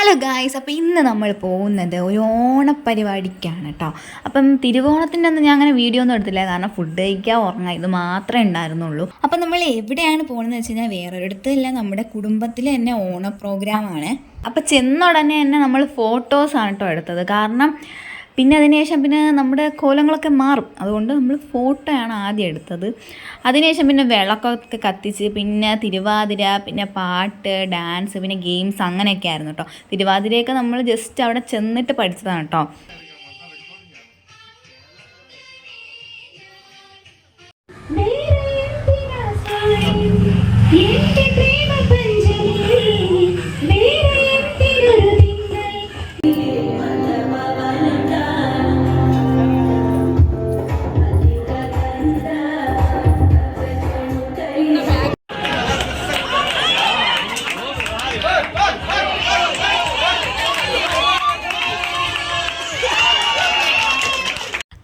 Hello guys, അപ്പോൾ ഇന്ന് നമ്മൾ പോകുന്നത് ഒരു ഓണപ്പരിപാടിക്കാണ് കേട്ടോ. അപ്പം തിരുവോണത്തിൻ്റെ അന്ന് ഞാൻ അങ്ങനെ വീഡിയോ ഒന്നും എടുത്തില്ല, കാരണം ഫുഡ് കഴിക്കുക, ഉറങ്ങുക, ഇത് മാത്രമേ ഉണ്ടായിരുന്നുള്ളൂ. അപ്പം നമ്മൾ എവിടെയാണ് പോകുന്നതെന്ന് വെച്ച് കഴിഞ്ഞാൽ വേറൊരിടത്തല്ല, നമ്മുടെ കുടുംബത്തിൽ തന്നെ ഓണ പ്രോഗ്രാമാണ്. അപ്പം ചെന്ന ഉടനെ തന്നെ നമ്മൾ ഫോട്ടോസാണ് കേട്ടോ എടുത്തത്. കാരണം പിന്നെ അതിനുശേഷം നമ്മുടെ കോലങ്ങളൊക്കെ മാറും, അതുകൊണ്ട് നമ്മൾ ഫോട്ടോയാണ് ആദ്യം എടുത്തത്. അതിനുശേഷം പിന്നെ വിളക്കൊക്കെ കത്തിച്ച് പിന്നെ തിരുവാതിര, പിന്നെ പാട്ട്, ഡാൻസ്, പിന്നെ ഗെയിംസ് അങ്ങനെയൊക്കെ ആയിരുന്നു കേട്ടോ. തിരുവാതിരയൊക്കെ നമ്മൾ ജസ്റ്റ് അവിടെ ചെന്നിട്ട് പഠിച്ചതാണ് കേട്ടോ.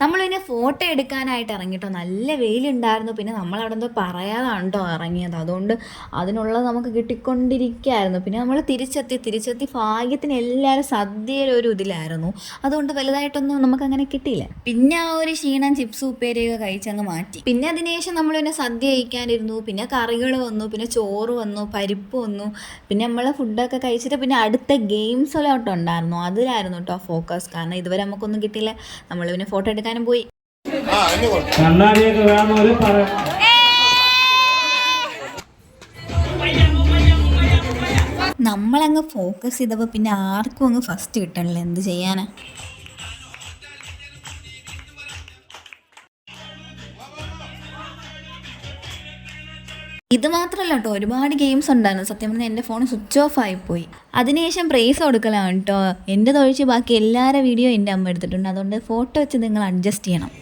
നമ്മളിതിനെ ഫോട്ടോ എടുക്കാനായിട്ട് ഇറങ്ങിട്ടോ. നല്ല വെയിലുണ്ടായിരുന്നു, പിന്നെ നമ്മളവിടെ എന്തോ പറയാതാണ് കേട്ടോ ഇറങ്ങിയത്, അതുകൊണ്ട് അതിനുള്ളത് നമുക്ക് കിട്ടിക്കൊണ്ടിരിക്കുകയായിരുന്നു. പിന്നെ നമ്മൾ തിരിച്ചെത്തി ഭാഗ്യത്തിന് എല്ലാവരും സദ്യയുടെ ഒരു ഇതിലായിരുന്നു, അതുകൊണ്ട് വലുതായിട്ടൊന്നും നമുക്കങ്ങനെ കിട്ടിയില്ല. പിന്നെ ആ ഒരു ക്ഷീണം ചിപ്സ് ഉപ്പേരിയൊക്കെ കഴിച്ചങ്ങ് മാറ്റി. പിന്നെ അതിനുശേഷം നമ്മൾ പിന്നെ സദ്യ കഴിക്കാനിരുന്നു. പിന്നെ കറികൾ വന്നു, പിന്നെ ചോറ് വന്നു, പരിപ്പ് വന്നു. പിന്നെ നമ്മൾ ഫുഡൊക്കെ കഴിച്ചിട്ട് പിന്നെ അടുത്ത ഗെയിംസ് എല്ലാം ഉണ്ടായിരുന്നു, അതിലായിരുന്നു കേട്ടോ ഫോക്കസ്. കാരണം ഇതുവരെ നമുക്കൊന്നും കിട്ടിയില്ല. നമ്മൾ പിന്നെ ഫോട്ടോ എടുക്കാനും പോയി. നമ്മളങ്ങ് ഫോക്കസ് ചെയ്തപ്പോൾ പിന്നെ ആർക്കും അങ്ങ് ഫസ്റ്റ് കിട്ടണില്ല, എന്ത് ചെയ്യാനാ. ഇത് മാത്രമല്ല കേട്ടോ, ഒരുപാട് ഗെയിംസ് ഉണ്ടായിരുന്നു. സത്യം പറഞ്ഞാൽ എൻ്റെ ഫോൺ സ്വിച്ച് ഓഫ് ആയിപ്പോയി. അതിനുശേഷം പ്രൈസ് കൊടുക്കലാണ് കേട്ടോ. എൻ്റെ തൊഴിച്ച് ബാക്കി എല്ലാവരുടെ വീഡിയോ എൻ്റെ അമ്മ എടുത്തിട്ടുണ്ട്, അതുകൊണ്ട് ഫോട്ടോ വെച്ച് നിങ്ങൾ അഡ്ജസ്റ്റ് ചെയ്യണം.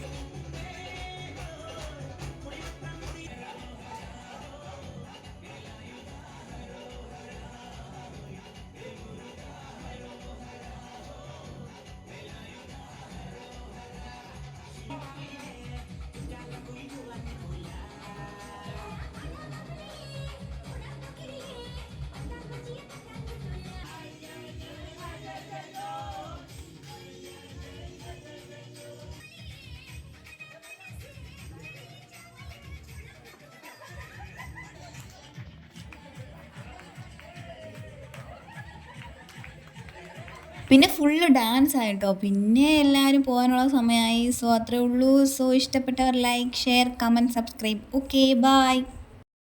പിന്നെ ഫുള്ള് ഡാൻസ് ആയിട്ടോ. പിന്നെ എല്ലാവരും പോകാനുള്ള സമയമായി. സോ അത്രേ ഉള്ളൂ. സോ ഇഷ്ടപ്പെട്ടവർ like, share, comment, subscribe. Okay, by.